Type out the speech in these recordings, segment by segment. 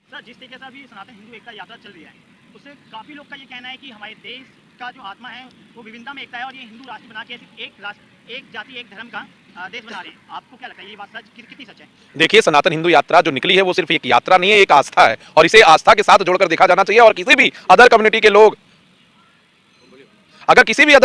Sir, जिस तरीके से अभी सनातन हिंदू एकता यात्रा चल रही है, उससे काफ़ी लोग का ये कहना है कि हमारे देश का जो आत्मा है वो विभिन्नता में एकता है और ये हिंदू राष्ट्र बना के सिर्फ एक राष्ट्र, एक जाति, एक धर्म का देश बना रहे हैं। आपको क्या लगता है ये बात सच कितनी सच है? देखिए, सनातन हिंदू यात्रा जो निकली है वो सिर्फ एक यात्रा नहीं है, एक आस्था है और इसे आस्था के साथ जोड़कर देखा जाना चाहिए। और किसी भी अदर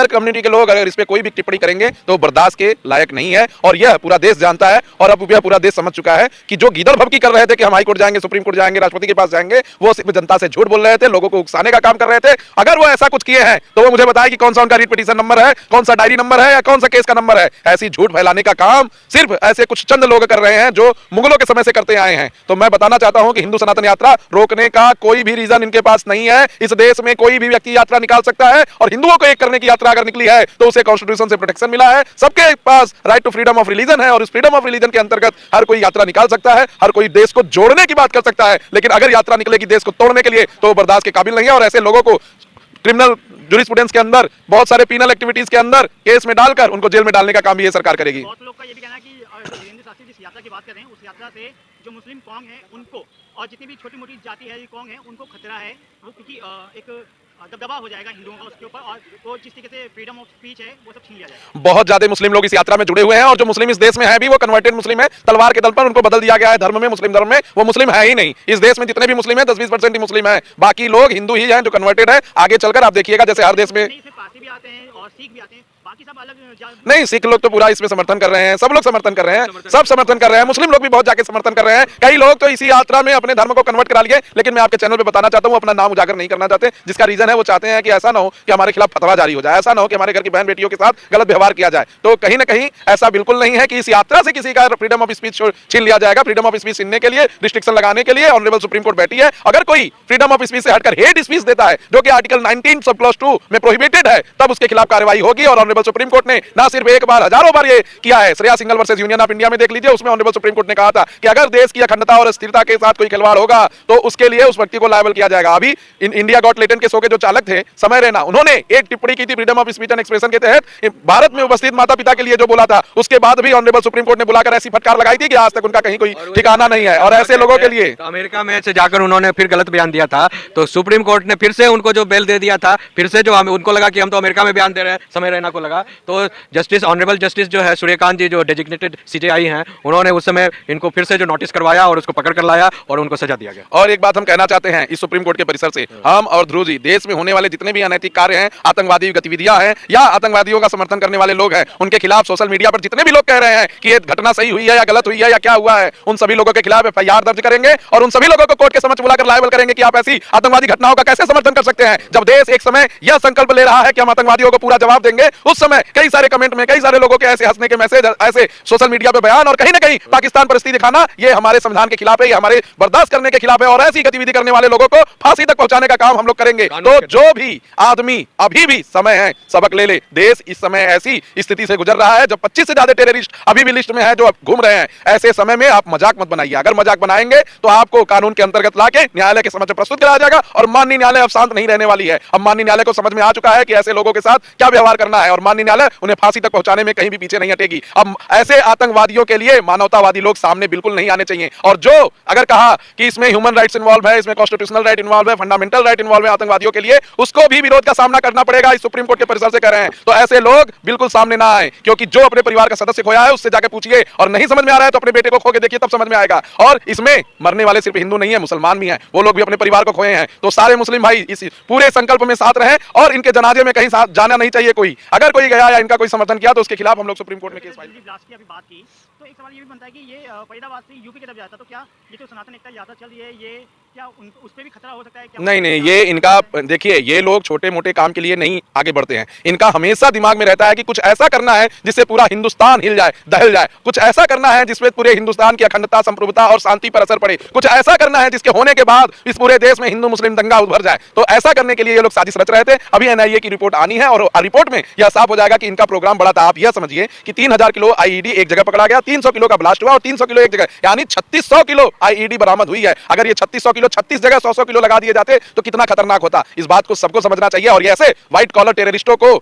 कम्युनिटी के लोग अगर इस पे कोई भी टिप्पणी करेंगे तो बर्दाश्त के लायक नहीं है। और यह पूरा देश जानता है और अब यह पूरा देश समझ चुका है कि जो गीदड़ भभकी कर रहे थे कि हम हाई कोर्ट जाएंगे, सुप्रीम कोर्ट जाएंगे, राष्ट्रपति के पास जाएंगे, वो सिर्फ जनता से झूठ बोल रहे थे, लोगों को उकसाने का काम कर रहे थे। अगर वो ऐसा कुछ किए हैं तो वो मुझे बताए कि कौन सा उनका रीट पिटीशन नंबर है, कौन सा डायरी नंबर है या कौन सा केस का नंबर है। ऐसी झूठ फैलाने का काम सिर्फ ऐसे कुछ चंद लोग कर रहे हैं जो मुगलों के समय से करते आए हैं। तो मैं बताना चाहता हूं कि हिंदू सनातन यात्रा रोकने का कोई भी रीजन इनके पास नहीं है। इस देश में कोई भी व्यक्ति यात्रा निकाल सकता है और हिंदुओं को एक करने की यात्रा अगर निकली है तो उसे कॉन्स्टिट्यूशन से प्रोटेक्शन मिला है। सबके पास right to freedom of religion है और इस फ्रीडम ऑफ रिलीजन के अंतर्गत हर कोई यात्रा निकाल सकता है, हर कोई देश को जोड़ने की बात कर सकता है। लेकिन अगर यात्रा निकलेगी देश को तोड़ने के लिए तो बर्दाश्त के काबिल नहीं है। और ऐसे लोगों को क्रिमिनल जुरिस्प्रूडेंस के अंदर, बहुत सारे पीनल एक्टिविटीज के अंदर केस में डालकर उनको जेल में डालने का काम भी ये सरकार करेगी। बहुत लोग का ये भी कहना है कि वीरेंद्र शास्त्री जिस यात्रा की बात कर रहे हैं उस यात्रा से जो मुस्लिम कौम है उनको और जितनी भी छोटी मोटी जाति है कौम है उनको खतरा है, वो क्योंकि एक दबदबा हो जाएगा हिंदुओं का उसके ऊपर और वो जिस तरीके से फ्रीडम ऑफ स्पीच है वो सब छीन लिया जाएगा। बहुत ज्यादा मुस्लिम लोग इस यात्रा में जुड़े हुए हैं और जो मुस्लिम इस देश में है भी वो कन्वर्टेड मुस्लिम है। तलवार के दल पर उनको बदल दिया गया है धर्म में, मुस्लिम धर्म में। वो मुस्लिम है ही नहीं। इस देश में जितने भी मुस्लिम है 10-20% ही मुस्लिम है, बाकी लोग हिंदू ही हैं जो कन्वर्टेड है। आगे चलकर आप देखिएगा जैसे हर देश में पारसी भी आते हैं और सिख भी आते हैं, बाकी सब अलग नहीं, सिख लोग तो पूरा इसमें समर्थन कर रहे हैं, सब लोग समर्थन कर रहे हैं, सब समर्थन कर रहे हैं। मुस्लिम लोग भी बहुत जाके समर्थन कर रहे हैं। कई लोग तो इसी यात्रा में अपने धर्म को कन्वर्ट करा लिए। लेकिन मैं आपके चैनल पे बताना चाहता हूं, अपना नाम उजागर नहीं करना चाहते, जिसका रीजन है वो चाहते हैं कि ऐसा ना हो कि हमारे खिलाफ फतवा जारी हो जाए, ऐसा ना हो कि हमारे घर की बहन बेटियों के साथ गलत व्यवहार किया जाए। तो कहीं ना कहीं ऐसा बिल्कुल नहीं है कि इस यात्रा से किसी का फ्रीडम ऑफ स्पीच छीन लिया जाएगा। फ्रीडम ऑफ स्पीच छीनने के लिए, रिस्ट्रिक्शन लगाने के लिए ऑनरेबल सुप्रीम कोर्ट बैठी है। अगर कोई फ्रीडम ऑफ स्पीच से हटकर हेट स्पीच देता है जो कि आर्टिकल 19 सब क्लॉज 2 में प्रोहिबिटेड है, तब उसके खिलाफ कार्रवाई होगी। और ऑनरेबल सुप्रीम कोर्ट ने ना सिर्फ एक बार, हजारों बार ये किया है। Shreya Singhal versus union of India में देख लीजिए, उसमें ऑनरेबल सुप्रीम कोर्ट ने कहा था कि अगर देश की अखंडता और स्थिरता के साथ कोई खिलवाड़ होगा तो उसके लिए उस व्यक्ति को लायबल किया जाएगा। अभी इंडिया गॉट लेटेंट के शो के जो चालक थे समय रैना, उन्होंने एक टिप्पणी की थी freedom of speech and expression के तहत भारत में उपस्थित माता पिता के लिए जो बोला था, उसके बाद भी ऑनरेबल सुप्रीम कोर्ट ने बुलाकर ऐसी फटकार लगाई थी कि आज तक उनका कहीं कोई ठिकाना नहीं है। और ऐसे लोगों के लिए अमेरिका में से जाकर उन्होंने फिर गलत बयान दिया था, तो सुप्रीम कोर्ट ने फिर से उनको जो बेल दे दिया था, फिर से जो उनको लगा कि हम तो अमेरिका में बयान दे रहे हैं, समय रैना को लगा। तो जस्टिस ऑनरेबल जस्टिस जो है सूर्यकांत जी, जो डेजिग्नेटेड सीजेआई हैं, उन्होंने उस समय इनको फिर से जो नोटिस करवाया और उसको पकड़ कर लाया और उनको सजा दिया गया। और एक बात हम कहना चाहते हैं इस सुप्रीम कोर्ट के परिसर से, हम और ध्रुव जी, देश में होने वाले जितने भी अनैतिक कार्य हैं, आतंकवादी गतिविधियां हैं या आतंकवादियों का समर्थन करने वाले लोग हैं, उनके खिलाफ सोशल मीडिया पर जितने भी लोग कह रहे हैं कि ये घटना सही हुई है या गलत हुई है या क्या हुआ है, उन सभी लोगों के खिलाफ एफआईआर दर्ज करेंगे और उन सभी लोगों को कोर्ट के समक्ष बुलाकर लायबल करेंगे कि आप ऐसी आतंकवादी घटनाओं का कैसे समर्थन कर सकते हैं। जब देश एक समय यह संकल्प ले रहा है कि हम आतंकवादियों को पूरा जवाब देंगे, उस समय कई सारे कमेंट में कई सारे लोगों के ऐसे हंसने के मैसेज, ऐसे सोशल मीडिया पे बयान और कहीं ना कहीं पाकिस्तान परिस्थिति दिखाना, ये हमारे संविधान के खिलाफ है, ये हमारे बर्दाश्त करने के खिलाफ है। और ऐसी गतिविधि करने वाले लोगों को फांसी तक पहुंचाने का काम हम लोग करेंगे। तो जो भी आदमी, अभी भी समय है, सबक ले ले। देश इस समय ऐसी स्थिति से गुजर रहा है जब 25 से ज्यादा टेररिस्ट अभी भी लिस्ट में है जो घूम रहे हैं। ऐसे समय में आप मजाक मत बनाइए। अगर मजाक बनाएंगे तो आपको कानून के अंतर्गत लाके न्यायालय के समक्ष प्रस्तुत कराया जाएगा और माननीय न्यायालय अब शांत नहीं रहने वाली है। अब माननीय न्यायालय को समझ में आ चुका है कि ऐसे लोगों के साथ क्या व्यवहार करना है और माननीय न्यायालय उन्हें फांसी तक पहुंचाने में कहीं भी पीछे नहीं हटेगी। अब ऐसे आतंकवादियों के लिए मानवतावादी लोग सामने बिल्कुल नहीं आने चाहिए। और जो अगर कहा कि इसमें ह्यूमन राइट्स इन्वॉल्व है, इसमें कॉन्स्टिट्यूशनल राइट इन्वॉल्व है, फंडामेंटल राइट इन्वॉल्व है आतंकवादियों के लिए, उसको भी विरोध का सामना करना पड़ेगा। इस सुप्रीम कोर्ट के परिसर से कह रहे हैं। तो ऐसे लोग बिल्कुल सामने ना आए, क्योंकि जो अपने परिवार का सदस्य खोया है उससे जाकर पूछिए, और नहीं समझ में आ रहा है तो अपने बेटे को खो के देखिए, तब समझ में आएगा। और इसमें मरने वाले सिर्फ हिंदू नहीं है, मुसलमान भी हैं, वो लोग भी अपने परिवार को खोए हैं। तो सारे मुस्लिम भाई इस पूरे संकल्प में साथ रहें और इनके जनाजे में कहीं साथ जाना नहीं चाहिए कोई। अगर कोई गया या इनका कोई समर्थन किया तो उसके खिलाफ हम लोग सुप्रीम कोर्ट में केस फाइल। ब्लास्ट की अभी बात की तो एक सवाल ये भी बनता है कि ये फरीदाबाद से यूपी की तरफ जाता, तो क्या ये जो सनातन एकता यात्रा चल रही है, ये क्या उस पे भी खतरा हो सकता है क्या? नहीं नहीं, ये इनका देखिए, ये लोग छोटे मोटे काम के लिए नहीं आगे बढ़ते हैं। इनका हमेशा दिमाग में रहता है कि कुछ ऐसा करना है जिससे पूरा हिंदुस्तान हिल जाए, दहल जाए। कुछ ऐसा करना है जिसमें पूरे हिंदुस्तान की अखंडता, संप्रभुता और शांति पर असर पड़े। कुछ ऐसा करना है जिसके होने के बाद इस पूरे देश में हिंदू मुस्लिम दंगा उभर जाए। तो ऐसा करने के लिए ये लोग साजिश रच रहे थे। अभी एनआईए की रिपोर्ट आनी है और रिपोर्ट में यह साफ हो जाएगा कि इनका प्रोग्राम बड़ा था। आप यह समझिए कि 3000 किलो आईईडी एक जगह पकड़ा गया, 300 किलो का ब्लास्ट हुआ और 300 किलो एक जगह, यानी 3600 किलो आईईडी बरामद हुई है। अगर ये 3600 किलो 36 जगह 100 किलो लगा दिए जाते तो कितना खतरनाक होता। इस बात को सबको समझना चाहिए। और ये ऐसे व्हाइट कॉलर टेररिस्टों को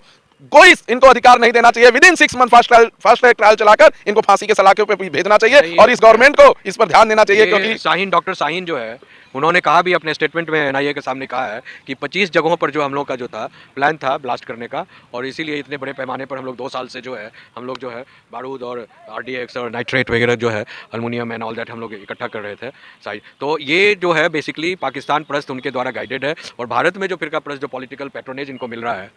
कोई इनको अधिकार नहीं देना चाहिए। Within 6 month fast track trial चलाकर इनको फांसी के सलाखों पे भेजना चाहिए और इस गवर्नमेंट को इस पर ध्यान देना चाहिए। क्योंकि शाहीन, डॉक्टर शाहीन जो है उन्होंने कहा भी अपने स्टेटमेंट में, एनआईए के सामने कहा है कि 25 जगहों पर जो हम लोग का जो था प्लान था ब्लास्ट करने का, और इसीलिए इतने बड़े पैमाने पर हम लोग 2 साल से जो है हम लोग जो है बारूद और RDX और नाइट्रेट वगैरह जो है अल्मोनियम एंड ऑल दैट हम लोग इकट्ठा कर रहे थे साइड। तो ये जो है बेसिकली पाकिस्तान परस्त उनके द्वारा गाइडेड है, और भारत में जो फिरका परस्त जो पॉलिटिकल पैट्रोनेज इनको मिल रहा है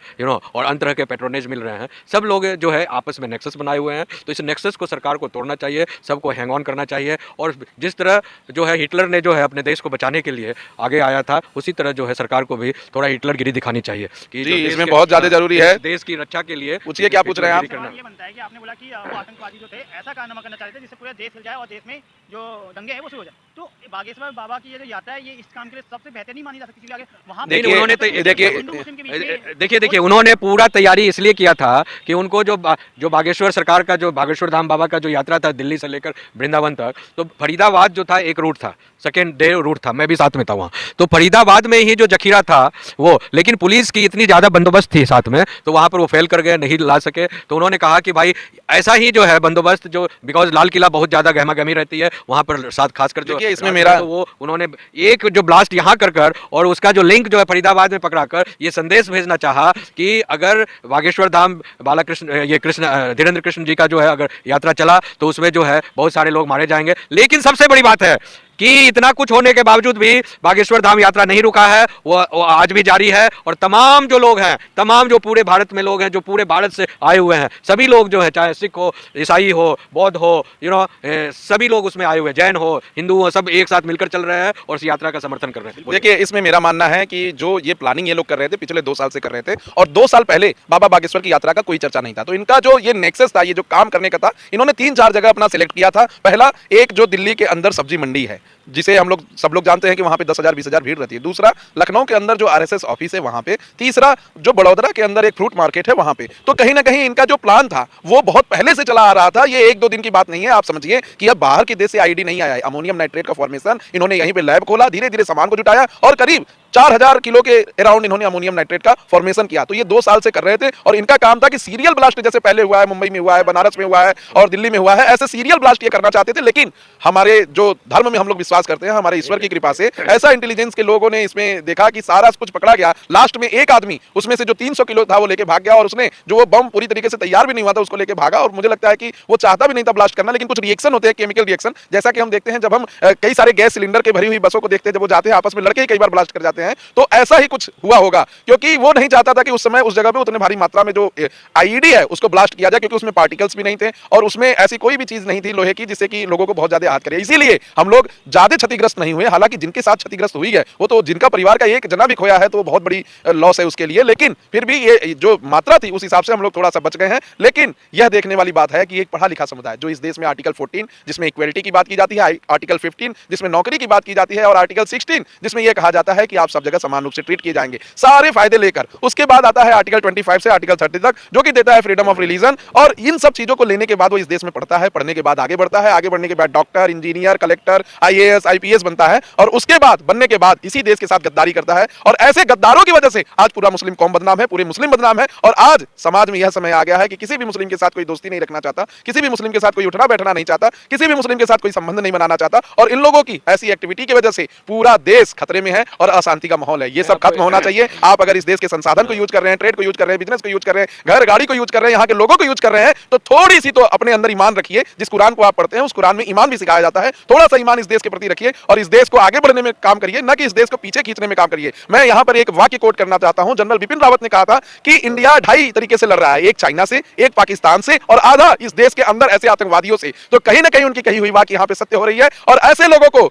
और अन्य तरह के पैट्रोनेज मिल रहे हैं, सब लोग जो है आपस में नेक्सस बनाए हुए हैं। तो इस नेक्सस को सरकार को तोड़ना चाहिए, सबको हैंग ऑन करना चाहिए, और जिस तरह जो है हिटलर ने जो है अपने देश को बचाने के लिए आगे आया था, उसी तरह जो है सरकार को भी थोड़ा हिटलरगिरी दिखानी चाहिए कि जी, इसमें बहुत ज्यादा जरूरी है देश की रक्षा के लिए। पूछिए क्या पूछ रहे हैं आप? सवाल ये बनता है कि आपने बोला कि वो आतंकवादी जो थे ऐसा कारनामा करना चाहते थे जिससे पूरा देश हिल जाए और देश में जो दंगे हैं वो शुरू हो जाए। तो बागेश्वर बाबा की ये जो यात्रा है ये इस काम के लिए सबसे बेहतर नहीं मानी जा सकती, क्योंकि आगे वहाँ देखिए, उन्होंने तो देखिए देखिए उन्होंने पूरा तैयारी इसलिए किया था कि उनको जो बागेश्वर सरकार का जो बागेश्वर धाम बाबा का जो यात्रा था दिल्ली से लेकर वृंदावन तक, तो फरीदाबाद जो था एक रूट था, सेकेंड डे रूट था, मैं भी साथ में था वहाँ। तो फरीदाबाद में ही जो जखीरा था वो, लेकिन पुलिस की इतनी ज़्यादा बंदोबस्त थी साथ में, तो वहाँ पर वो फेल कर गए, नहीं ला सके। तो उन्होंने कहा कि भाई ऐसा ही जो है बंदोबस्त जो, बिकॉज लाल किला बहुत ज़्यादा गहमा गहमी रहती है वहाँ पर, साथ खासकर जो इसमें मेरा तो वो उन्होंने एक जो ब्लास्ट यहाँ कर और उसका जो लिंक जो है फरीदाबाद में पकड़ाकर ये संदेश भेजना चाहा कि अगर बागेश्वर धाम बालाकृष्ण ये कृष्ण धीरेन्द्र कृष्ण जी का जो है अगर यात्रा चला तो उसमें जो है बहुत सारे लोग मारे जाएंगे। लेकिन सबसे बड़ी बात है कि इतना कुछ होने के बावजूद भी बागेश्वर धाम यात्रा नहीं रुका है, वो आज भी जारी है। और तमाम जो लोग हैं, तमाम जो पूरे भारत में लोग हैं, जो पूरे भारत से आए हुए हैं, सभी लोग जो है, चाहे सिख हो, ईसाई हो, बौद्ध हो, सभी लोग उसमें आए हुए हैं, जैन हो, हिंदू हो, सब एक साथ मिलकर चल रहे हैं और इस यात्रा का समर्थन कर रहे हैं। देखिए, इसमें मेरा मानना है कि जो ये प्लानिंग ये लोग कर रहे थे पिछले 2 साल से कर रहे थे, और 2 साल पहले बाबा बागेश्वर की यात्रा का कोई चर्चा नहीं था। तो इनका जो ये नेक्सस था, ये जो काम करने का था, इन्होंने 3-4 जगह अपना सिलेक्ट किया था। पहला, एक जो दिल्ली के अंदर सब्जी मंडी है, जिसे हम लोग सब लोग जानते हैं कि वहां पे 10,000-20,000 भीड़ रहती है। दूसरा, लखनऊ के अंदर जो RSS ऑफिस है वहां पे। तीसरा, जो बड़ौदा के अंदर एक फ्रूट मार्केट है वहां पे। तो कहीं ना कहीं इनका जो प्लान था वो बहुत पहले से चला आ रहा था। ये 1-2 दिन की बात नहीं है। आप समझिए कि अब बाहर के देश से आईडी नहीं आया है। अमोनियम नाइट्रेट का फॉर्मेशन इन्होंने यहीं पे लैब खोला, धीरे धीरे सामान को जुटाया और करीब 4,000 किलो के अराउंड इन्होंने अमोनियम नाइट्रेट का फॉर्मेशन किया। तो ये 2 साल से कर रहे थे और इनका काम था कि सीरियल ब्लास्ट जैसे पहले हुआ है, मुंबई में हुआ है, बनारस में हुआ है और दिल्ली में हुआ है, ऐसे सीरियल ब्लास्ट ये करना चाहते थे। लेकिन हमारे जो धर्म में हम लोग विश्वास करते हैं, हमारे ईश्वर की कृपा से ऐसा इंटेलिजेंस के लोगों ने इसमें देखा कि सारा कुछ पकड़ा गया। लास्ट में एक आदमी उसमें से जो 300 किलो था वो लेके भाग गया और उसने जो वो बम पूरी तरीके से तैयार भी नहीं हुआ था उसको लेके भागा। और मुझे लगता है कि वो चाहता भी नहीं था ब्लास्ट करना, लेकिन कुछ रिएक्शन होते हैं, केमिकल रिएक्शन, जैसा कि हम देखते हैं जब हम कई सारे गैस सिलेंडर के भरी हुई बसों को देखते हैं, जब वो जाते हैं आपस में लड़के कई बार ब्लास्ट कर जाते हैं। तो ऐसा ही कुछ हुआ होगा, क्योंकि वो नहीं चाहता था कि उस समय उस जगह पे उतने भारी मात्रा में जो आईईडी है उसको ब्लास्ट किया जाए, क्योंकि उसमें पार्टिकल्स भी नहीं थे और उसमें ऐसी कोई भी चीज नहीं थी लोहे की जिससे कि लोगों को बहुत ज्यादा आहत करे। इसीलिए हम लोग ज्यादा क्षतिग्रस्त नहीं हुए। हालांकि जिनके साथ क्षतिग्रस्त हुई है वो तो जिनका परिवार का एक जना भी खोया है तो बहुत बड़ी लॉस है उसके लिए, लेकिन फिर भी ये जो मात्रा थी उस हिसाब से हम लोग थोड़ा सा बच गए हैं। लेकिन यह देखने वाली बात है कि एक पढ़ा लिखा समुदाय जो इस देश में आर्टिकल 14 जिसमें इक्वलिटी की बात की जाती है, आर्टिकल 15 जिसमें नौकरी की बात की जाती है और आर्टिकल 16 जिसमें यह कहा जाता है कि आप सब जगह समान रूप से ट्रीट किए जाएंगे, सारे फायदे लेकर। उसके बाद आता है आर्टिकल 25 से आर्टिकल 30 तक जो कि देता है फ्रीडम ऑफ रिलीजन। और इन सब चीजों को लेने के बाद वो इस देश में पढ़ता है, पढ़ने के बाद आगे बढ़ता है, आगे बढ़ने के बाद doctor, engineer, collector, IAS, IPS बनता है और उसके बाद बनने के बाद इसी देश के साथ गद्दारी करता है। और ऐसे गद्दारों की वजह से आज पूरा मुस्लिम कौम बदनाम है, पूरे मुस्लिम बदनाम है। और आज समाज में यह समय आ गया है कि किसी भी मुस्लिम के साथ कोई दोस्ती नहीं रखना चाहता, किसी भी मुस्लिम के साथ कोई उठना बैठना नहीं चाहता, किसी भी मुस्लिम के साथ कोई संबंध नहीं बनाना चाहता। और इन लोगों की ऐसी एक्टिविटी की वजह से पूरा देश खतरे में है और अशांति का माहौल है। ये सब खत्म होना चाहिए। आप अगर इस देश के संसाधन को यूज कर रहे हैं, ट्रेड को यूज कर रहे हैं, बिजनेस को यूज कर रहे हैं, घर गाड़ी को यूज कर रहे हैं, यहाँ के लोगों को यूज कर रहे हैं, तो थोड़ी सी तो अपने अंदर ईमान रखिए। जिस कुरान को आप पढ़ते हैं उस कुरान में ईमान भी सिखाया जाता है। थोड़ा सा ईमान इस देश के प्रति रखिए और इस देश को आगे बढ़ने में काम करिए, न कि इस देश को पीछे खींचने में काम करिए। मैं यहाँ पर एक वाक्य कोट करना चाहता हूँ। जनरल बिपिन रावत ने कहा था कि इंडिया 2.5 तरीके से लड़ रहा है, एक चाइना से, एक पाकिस्तान से और आधा इस देश के अंदर ऐसे आतंकवादियों से। तो कहीं ना कहीं उनकी कही हुई बात यहाँ पे सत्य हो रही है और ऐसे लोगों को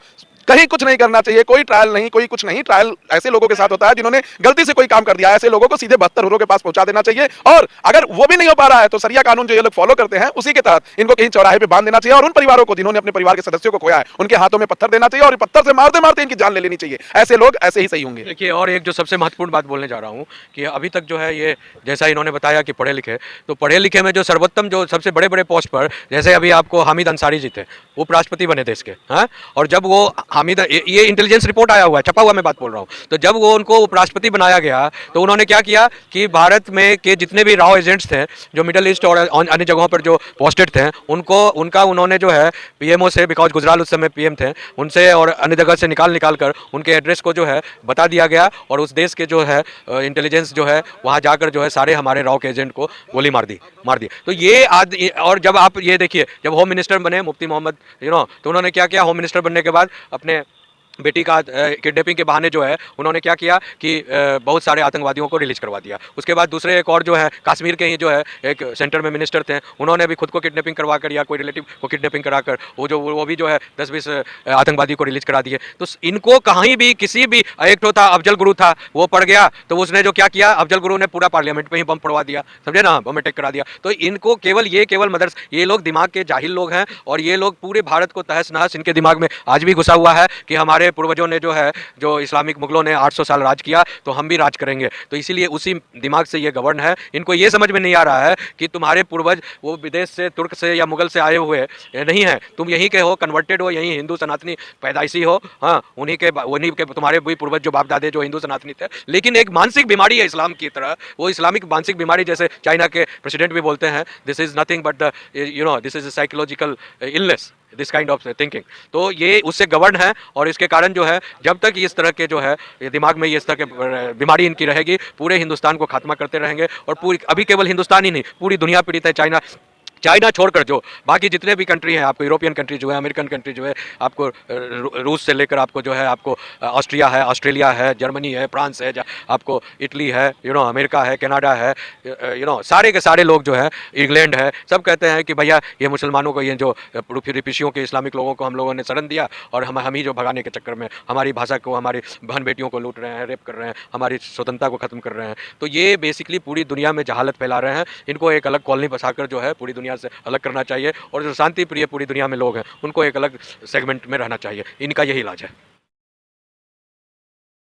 कहीं कुछ नहीं करना चाहिए, कोई ट्रायल नहीं, कोई कुछ नहीं। ट्रायल ऐसे लोगों के साथ होता है जिन्होंने गलती से कोई काम कर दिया। ऐसे लोगों को सीधे 72 हुर्रों के पास पहुंचा देना चाहिए और अगर वो भी नहीं हो पा रहा है तो सरिया कानून जो ये लोग फॉलो करते हैं उसी के तहत इनको कहीं चौराहे पे बांध देना चाहिए और उन परिवारों को जिन्होंने अपने परिवार के सदस्यों को खोया है उनके हाथों में पत्थर देना चाहिए और पत्थर से मारते मारते इनकी जान ले लेनी चाहिए। ऐसे लोग ऐसे ही सही होंगे। देखिए, और एक जो सबसे महत्वपूर्ण बात बोलने जा रहा हूँ कि अभी तक जो है ये जैसा इन्होंने बताया कि पढ़े लिखे, तो पढ़े लिखे में जो सर्वोत्तम जो सबसे बड़े बड़े पोस्ट पर, जैसे अभी आपको हामिद अंसारी जी थे, उपराष्ट्रपति बने देश के, हाँ, और जब वो हामिद, ये इंटेलिजेंस रिपोर्ट आया हुआ है, छपा हुआ मैं बात बोल रहा हूँ। तो जब वो उनको उपराष्ट्रपति बनाया गया तो उन्होंने क्या किया कि भारत में के जितने भी रॉ एजेंट्स थे जो मिडिल ईस्ट और अन्य जगहों पर जो पोस्टेड थे उन्होंने जो है पीएमओ से, बिकॉज गुजराल उस समय पीएम थे, उनसे और अन्य जगह से निकाल कर उनके एड्रेस को जो है बता दिया गया और उस देश के जो है इंटेलिजेंस जो है वहाँ जाकर जो है सारे हमारे रॉ के एजेंट को गोली मार दी। तो ये और जब आप ये देखिए, जब होम मिनिस्टर बने मुफ्ती मोहम्मद तो उन्होंने क्या किया, होम मिनिस्टर बनने के बाद अपने बेटी का किडनैपिंग के बहाने जो है उन्होंने क्या किया कि बहुत सारे आतंकवादियों को रिलीज करवा दिया। उसके बाद दूसरे एक और जो है कश्मीर के ही जो है एक सेंटर में मिनिस्टर थे, उन्होंने भी खुद को किडनैपिंग करवा कर या कोई रिलेटिव को किडनैपिंग कराकर वो भी जो है 10-20 आतंकवादी को रिलीज करा दिए। तो इनको कहीं भी किसी भी, एक तो था अफजल गुरु था, वो पड़ गया तो उसने जो क्या किया, अफजल गुरु ने पूरा पार्लियामेंट में ही बम पड़वा दिया, समझे ना, बम अटैक करा दिया। तो इनको केवल मदरस, ये लोग दिमाग के जाहिल लोग हैं और ये लोग पूरे भारत को तहस नहस इनके दिमाग में आज भी घुसा हुआ है कि हमारे पूर्वजों ने जो इस्लामिक मुगलों ने 800 साल राज किया तो हम भी राज करेंगे। तो इसीलिए उसी दिमाग से ये गवर्न है। इनको ये समझ में नहीं आ रहा है कि तुम्हारे पूर्वज वो विदेश से, तुर्क से या मुगल से आए हुए नहीं है, तुम यहीं के हो, कन्वर्टेड हो, यहीं हिंदू सनातनी पैदाइशी हो। हाँ, उन्हीं के तुम्हारे भी पूर्वज जो बाप दादे जो हिंदू सनातनी थे। लेकिन एक मानसिक बीमारी है इस्लाम की तरह, वो इस्लामिक मानसिक बीमारी, जैसे चाइना के प्रेसिडेंट भी बोलते हैं, this is nothing but this is psychological illness, this kind of thinking. तो ये उससे गवर्न है और इसके कारण जो है जब तक इस तरह के जो है ये दिमाग में ये इस तरह के बीमारी इनकी रहेगी, पूरे हिंदुस्तान को खात्मा करते रहेंगे। और पूरी, अभी केवल हिंदुस्तान ही नहीं, पूरी दुनिया पीड़ित है। चाइना छोड़कर जो बाकी जितने भी कंट्री हैं, आपको यूरोपियन कंट्री जो है, अमेरिकन कंट्री जो है, आपको रूस से लेकर आपको जो है आपको ऑस्ट्रिया है, ऑस्ट्रेलिया है, जर्मनी है, फ्रांस है, आपको इटली है, अमेरिका है, कनाडा है, सारे के सारे लोग जो है, इंग्लैंड है, सब कहते हैं कि भैया ये मुसलमानों को, ये जो रिपिशियों के इस्लामिक लोगों को हम लोगों ने शरण दिया और हम ही जो भगाने के चक्कर में हमारी भाषा को, हमारी बहन बेटियों को लूट रहे हैं, रेप कर रहे हैं, हमारी स्वतंत्रता को ख़त्म कर रहे हैं। तो ये बेसिकली पूरी दुनिया में जहालत फैला रहे हैं। इनको एक अलग कॉलोनी बसाकर जो है पूरी दुनिया से अलग करना चाहिए और जो शांति प्रिय पूरी दुनिया में लोग हैं उनको एक अलग सेगमेंट में रहना चाहिए। इनका यही इलाज है।